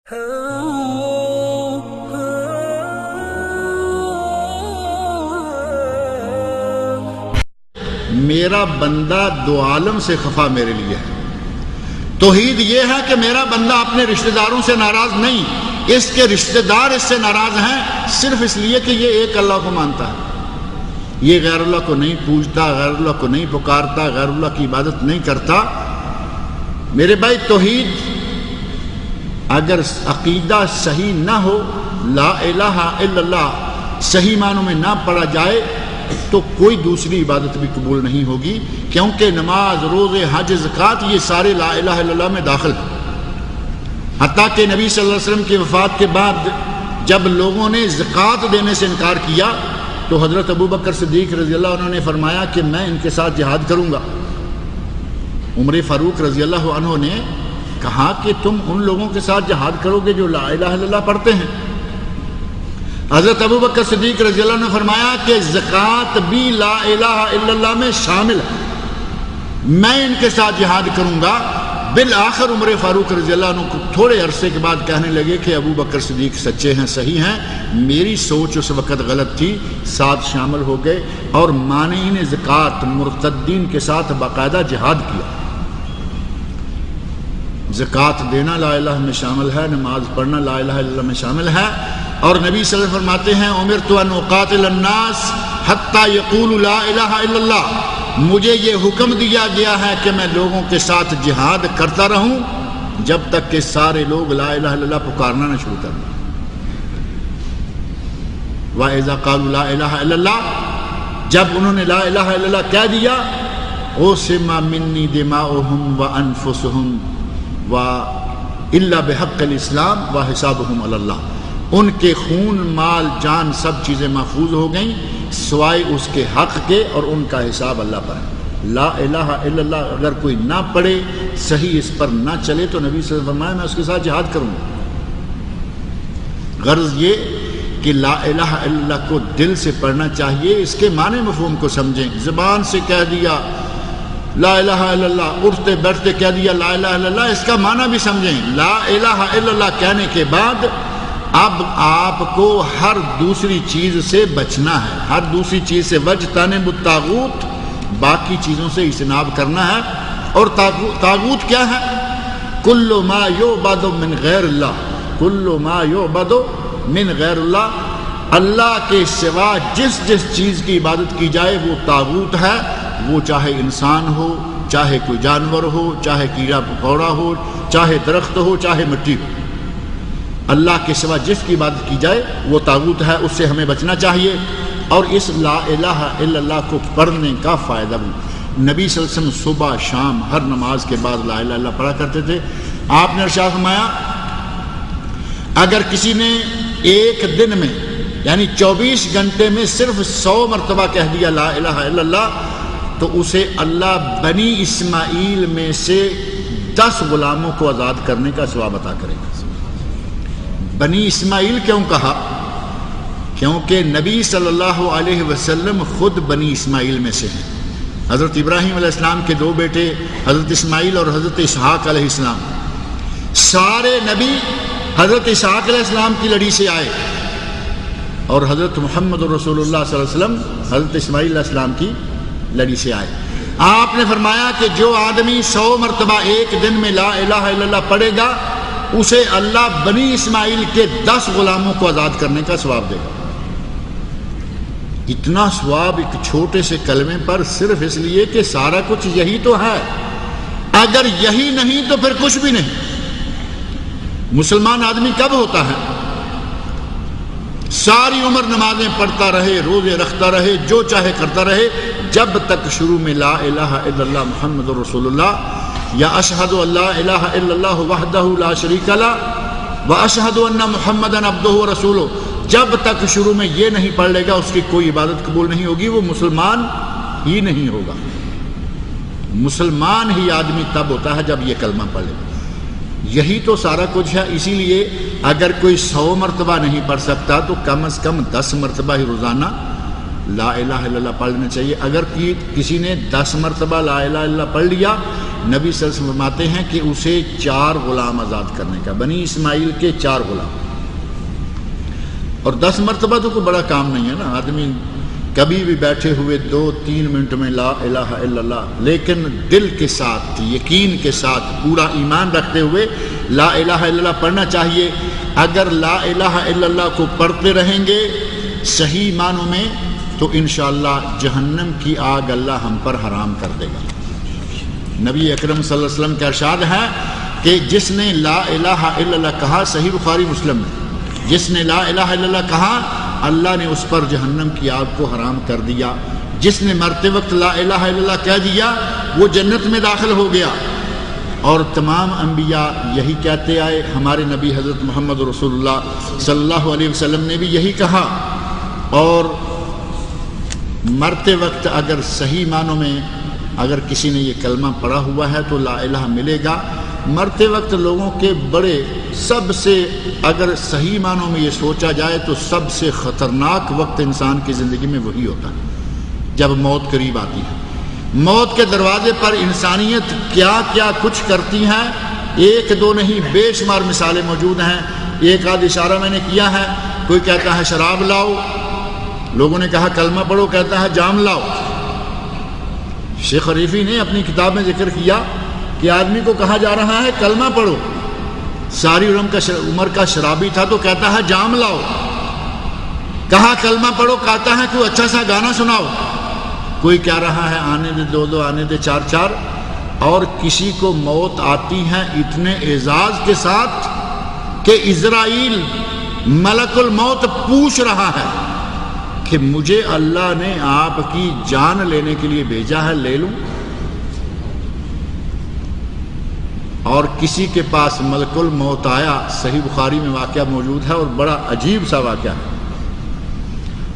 میرا بندہ دو عالم سے خفا میرے لیے ہے۔ توحید یہ ہے کہ میرا بندہ اپنے رشتہ داروں سے ناراض نہیں، اس کے رشتہ دار اس سے ناراض ہیں صرف اس لیے کہ یہ ایک اللہ کو مانتا ہے، یہ غیر اللہ کو نہیں پوجتا، غیر اللہ کو نہیں پکارتا، غیر اللہ کی عبادت نہیں کرتا۔ میرے بھائی، توحید اگر عقیدہ صحیح نہ ہو، لا الہ الا اللہ صحیح معنوں میں نہ پڑھا جائے تو کوئی دوسری عبادت بھی قبول نہیں ہوگی، کیونکہ نماز، روزے، حج، زکوٰۃ یہ سارے لا الہ الا اللہ میں داخل ہیں۔ حتیٰ کہ نبی صلی اللہ علیہ وسلم کی وفات کے بعد جب لوگوں نے زکوٰۃ دینے سے انکار کیا تو حضرت ابوبکر صدیق رضی اللہ عنہ نے فرمایا کہ میں ان کے ساتھ جہاد کروں گا۔ عمر فاروق رضی اللہ عنہ نے کہا کہ تم ان لوگوں کے ساتھ جہاد کرو گے جو لا الہ الا اللہ پڑھتے ہیں۔ حضرت ابوبکر صدیق رضی اللہ عنہ نے فرمایا کہ زکوٰۃ بھی لا الہ الا اللہ میں شامل ہے، میں ان کے ساتھ جہاد کروں گا۔ بالآخر عمر فاروق رضی اللہ عنہ کو تھوڑے عرصے کے بعد کہنے لگے کہ ابوبکر صدیق سچے ہیں، صحیح ہیں، میری سوچ اس وقت غلط تھی، ساتھ شامل ہو گئے اور مانعین زکوٰۃ مرتدین کے ساتھ باقاعدہ جہاد کیا۔ زکوٰۃ دینا لا الہ میں شامل ہے، نماز پڑھنا لا الہ الا اللہ میں شامل ہے، اور نبی صلی اللہ علیہ وسلم فرماتے ہیں امرت ان اقاتل الناس حتی یقولوا لا الہ الا اللہ، مجھے یہ حکم دیا گیا ہے کہ میں لوگوں کے ساتھ جہاد کرتا رہوں جب تک کہ سارے لوگ لا الہ الا اللہ پکارنا نہ شروع کر دیں۔ وَإِذَا قَالُوا لَا إِلَهَ إِلَّا اللَّهُ، جب انہوں نے لا الہ الا اللہ کہہ دیا، عُصِمَ مِنِّي دِمَاؤُهُمْ وَأَنفُسُهُمْ وَإِلَّا بِحَقِّ الْإِسْلَامِ وَحِسَابُهُمْ عَلَى اللَّهِ، ان کے خون، مال، جان سب چیزیں محفوظ ہو گئیں سوائے اس کے حق کے، اور ان کا حساب اللہ پر ہے۔ لا الہ الا اللہ اگر کوئی نہ پڑھے، صحیح اس پر نہ چلے، تو نبی صلی اللہ علیہ وسلم فرمایا میں اس کے ساتھ جہاد کروں گا۔ غرض یہ کہ لا الہ الا اللہ کو دل سے پڑھنا چاہیے، اس کے معنی مفہوم کو سمجھیں۔ زبان سے کہہ دیا لا الہ الا اللہ، اٹھتے بیٹھتے کہہ دیا لا الہ الا اللہ، اس کا معنی بھی سمجھیں۔ لا الہ الا اللہ کہنے کے بعد اب آپ کو ہر دوسری چیز سے بچنا ہے، ہر دوسری چیز سے وَاجْتَنِبُوا الطَّاغُوتَ، باقی چیزوں سے اجتناب کرنا ہے۔ اور طاغوت کیا ہے؟ کل ما یعبد من غیر اللہ، کل ما یعبد من غیر اللہ، اللہ کے سوا جس جس چیز کی عبادت کی جائے وہ طاغوت ہے، وہ چاہے انسان ہو، چاہے کوئی جانور ہو، چاہے کیڑا مکوڑا ہو، چاہے درخت ہو، چاہے مٹی ہو، اللہ کے سوا جس کی عبادت کی جائے وہ طاغوت ہے، اس سے ہمیں بچنا چاہیے۔ اور اس لا الہ الا اللہ کو پڑھنے کا فائدہ بھی، نبی صلی اللہ علیہ وسلم صبح شام ہر نماز کے بعد لا الہ الا اللہ پڑھا کرتے تھے۔ آپ نے ارشاد فرمایا اگر کسی نے ایک دن میں یعنی 24 گھنٹے میں صرف 100 مرتبہ کہہ دیا لا الہ الا اللہ، تو اسے اللہ بنی اسماعیل میں سے 10 غلاموں کو آزاد کرنے کا ثواب عطا کرے گا۔ بنی اسماعیل کیوں کہا؟ کیونکہ نبی صلی اللہ علیہ وسلم خود بنی اسماعیل میں سے ہیں۔ حضرت ابراہیم علیہ السلام کے 2 بیٹے حضرت اسماعیل اور حضرت اسحاق علیہ السلام، سارے نبی حضرت اسحاق علیہ السلام کی لڑی سے آئے، اور حضرت محمد رسول اللہ صلی اللہ علیہ وسلم حضرت اسماعیل علیہ السلام کی لڑی سے آئے۔ آپ نے فرمایا کہ جو آدمی 100 مرتبہ ایک دن میں لا الہ الا اللہ پڑھے گا، اسے اللہ بنی اسماعیل کے 10 غلاموں کو آزاد کرنے کا ثواب دے گا۔ اتنا ثواب ایک چھوٹے سے کلمے پر، صرف اس لیے کہ سارا کچھ یہی تو ہے، اگر یہی نہیں تو پھر کچھ بھی نہیں۔ مسلمان آدمی کب ہوتا ہے؟ ساری عمر نمازیں پڑھتا رہے، روزے رکھتا رہے، جو چاہے کرتا رہے، جب تک شروع میں لا الہ الا اللہ محمد رسول اللہ یا اشہد ان لا الہ الا اللہ وحدہ لا شریک لہ واشہد ان محمدًا عبدہ ورسولہ، جب تک شروع میں یہ نہیں پڑھ لے گا اس کی کوئی عبادت قبول نہیں ہوگی، وہ مسلمان ہی نہیں ہوگا۔ مسلمان ہی آدمی تب ہوتا ہے جب یہ کلمہ پڑھ لے۔ یہی تو سارا کچھ ہے، اسی لیے اگر کوئی 100 مرتبہ نہیں پڑھ سکتا تو کم از کم 10 مرتبہ ہی روزانہ لا الہ الا اللہ پڑھ لینا چاہیے۔ اگر کسی نے 10 مرتبہ لا الہ الا اللہ پڑھ لیا، نبی صلی اللہ علیہ وسلم فرماتے ہیں کہ اسے 4 غلام آزاد کرنے کا، بنی اسماعیل کے 4 غلام. اور 10 مرتبہ تو کوئی بڑا کام نہیں ہے نا، آدمی کبھی بھی بیٹھے ہوئے 2-3 منٹ میں لا الہ الا اللہ، لیکن دل کے ساتھ، یقین کے ساتھ، پورا ایمان رکھتے ہوئے لا الہ الا اللہ پڑھنا چاہیے. اگر لا الہ الا اللہ کو پڑھتے رہیں گے صحیح معنوں میں تو انشاءاللہ جہنم کی آگ اللہ ہم پر حرام کر دے گا. نبی اکرم صلی اللہ علیہ وسلم کا ارشاد ہے کہ جس نے لا الہ الا اللہ کہا، صحیح بخاری مسلم میں، جس نے لا الہ الا اللہ کہا اللہ نے اس پر جہنم کی آگ کو حرام کر دیا. جس نے مرتے وقت لا الہ الا اللہ کہہ دیا وہ جنت میں داخل ہو گیا. اور تمام انبیاء یہی کہتے آئے، ہمارے نبی حضرت محمد رسول اللہ صلی اللہ علیہ وسلم نے بھی یہی کہا. اور مرتے وقت اگر صحیح معنوں میں اگر کسی نے یہ کلمہ پڑھا ہوا ہے تو لا الہ ملے گا. مرتے وقت لوگوں کے بڑے سب سے اگر صحیح معنوں میں یہ سوچا جائے تو سب سے خطرناک وقت انسان کی زندگی میں وہی ہوتا ہے جب موت قریب آتی ہے. موت کے دروازے پر انسانیت کیا کیا کچھ کرتی ہے، 1-2 نہیں بے شمار مثالیں موجود ہیں. ایک آدھ اشارہ میں نے کیا ہے. کوئی کہتا ہے شراب لاؤ، لوگوں نے کہا کلمہ پڑھو، کہتا ہے جام لاؤ. شیخ حریفی نے اپنی کتاب میں ذکر کیا کہ آدمی کو کہا جا رہا ہے کلمہ پڑھو، ساری عمر کا شرابی تھا تو کہتا ہے جام لاؤ. کہا کلمہ پڑھو، کہتا ہے کوئی اچھا سا گانا سناؤ. کوئی کہہ رہا ہے آنے دے 2 آنے دے 4. اور کسی کو موت آتی ہے اتنے اعزاز کے ساتھ کہ اسرائیل ملک الموت پوچھ رہا ہے کہ مجھے اللہ نے آپ کی جان لینے کے لیے بھیجا ہے، لے لوں. اور کسی کے پاس ملک الموت آیا، صحیح بخاری میں واقعہ موجود ہے اور بڑا عجیب سا واقعہ ہے.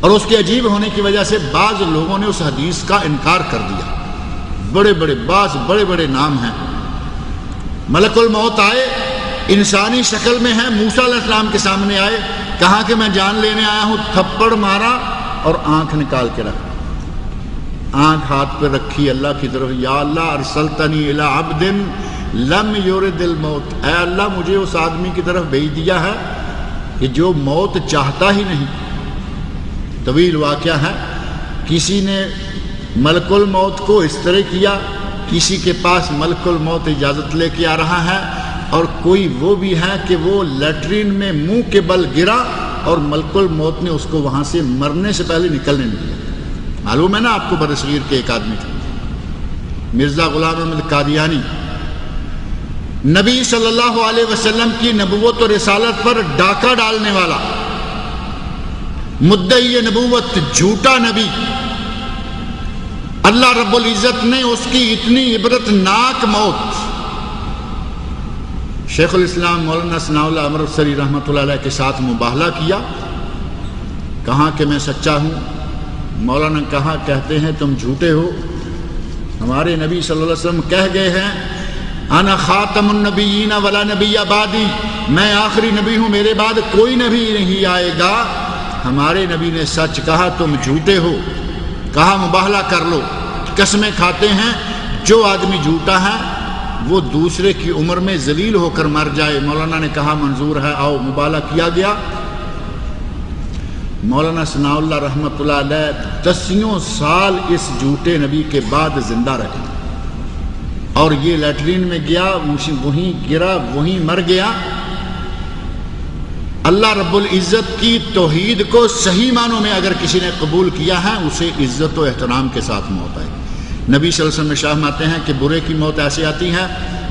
اور اس کے عجیب ہونے کی وجہ سے بعض لوگوں نے اس حدیث کا انکار کر دیا. بعض بڑے بڑے نام ہیں. ملک الموت آئے، انسانی شکل میں ہے، موسیٰ علیہ السلام کے سامنے آئے، کہا کہ میں جان لینے آیا ہوں. تھپڑ مارا اور آنکھ نکال کے رکھ، آنکھ ہاتھ پہ رکھی اللہ کی طرف. یا اللہ ارسلتنی الی عبد لم یرد الموت، اے اللہ مجھے اس آدمی کی طرف بھیج دیا ہے کہ جو موت چاہتا ہی نہیں. طویل واقعہ ہے. کسی نے ملک الموت کو اس طرح کیا، کسی کے پاس ملک الموت اجازت لے کے آ رہا ہے، اور کوئی وہ بھی ہے کہ وہ لیٹرین میں منہ کے بل گرا اور ملک الموت نے اس کو وہاں سے مرنے سے پہلے نکلنے نہیں دیا. معلوم ہے نا آپ کو برصغیر کے ایک آدمی تھا، مرزا غلام احمد قادیانی، نبی صلی اللہ علیہ وسلم کی نبوت و رسالت پر ڈاکہ ڈالنے والا، مدعی نبوت، جھوٹا نبی. اللہ رب العزت نے اس کی اتنی عبرت ناک موت، شیخ الاسلام مولانا ثناء اللہ امرتسری رحمۃ اللہ علیہ کے ساتھ مباہلہ کیا، کہا کہ میں سچا ہوں. مولانا کہا کہتے ہیں تم جھوٹے ہو، ہمارے نبی صلی اللہ علیہ وسلم کہہ گئے ہیں انا خاتم النبیین ولا نبی بعدی، میں آخری نبی ہوں، میرے بعد کوئی نبی نہیں آئے گا. ہمارے نبی نے سچ کہا، تم جھوٹے ہو. کہا مباہلہ کر لو. قسمیں کھاتے ہیں جو آدمی جھوٹا ہے وہ دوسرے کی عمر میں ذلیل ہو کر مر جائے. مولانا نے کہا منظور ہے، آؤ. مباہلہ کیا گیا. مولانا ثناء اللہ رحمۃ اللہ علیہ 10 سال اس جھوٹے نبی کے بعد زندہ رہے، اور یہ لیٹرین میں گیا، وہیں گرا، وہیں مر گیا. اللہ رب العزت کی توحید کو صحیح معنوں میں اگر کسی نے قبول کیا ہے اسے عزت و احترام کے ساتھ موت آئے. نبی صلی اللہ علیہ وسلم ارشاد آتے ہیں کہ برے کی موت ایسے آتی ہے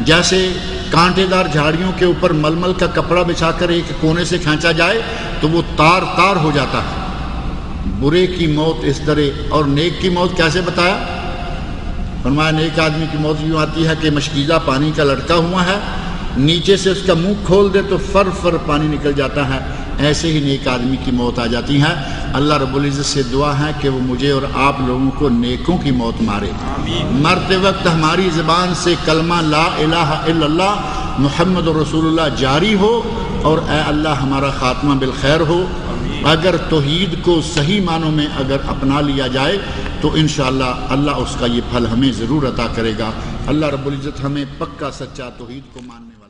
جیسے کانٹے دار جھاڑیوں کے اوپر ململ کا کپڑا بچھا کر ایک کونے سے کھینچا جائے تو وہ تار تار ہو جاتا ہے. برے کی موت اس طرح. اور نیک کی موت کیسے بتایا؟ فرمایا نیک آدمی کی موت یوں آتی ہے کہ مشکیزہ پانی کا لڑکا ہوا ہے، نیچے سے اس کا منہ کھول دے تو فر پانی نکل جاتا ہے. ایسے ہی نیک آدمی کی موت آ جاتی ہے. اللہ رب العزت سے دعا ہے کہ وہ مجھے اور آپ لوگوں کو نیکوں کی موت مارے. مرتے وقت ہماری زبان سے کلمہ لا الہ الا اللہ محمد رسول اللہ جاری ہو، اور اے اللہ ہمارا خاتمہ بالخیر ہو. اگر توحید کو صحیح معنوں میں اگر اپنا لیا جائے تو انشاءاللہ اللہ اس کا یہ پھل ہمیں ضرور عطا کرے گا. اللہ رب العزت ہمیں پکا سچا توحید کو ماننے والا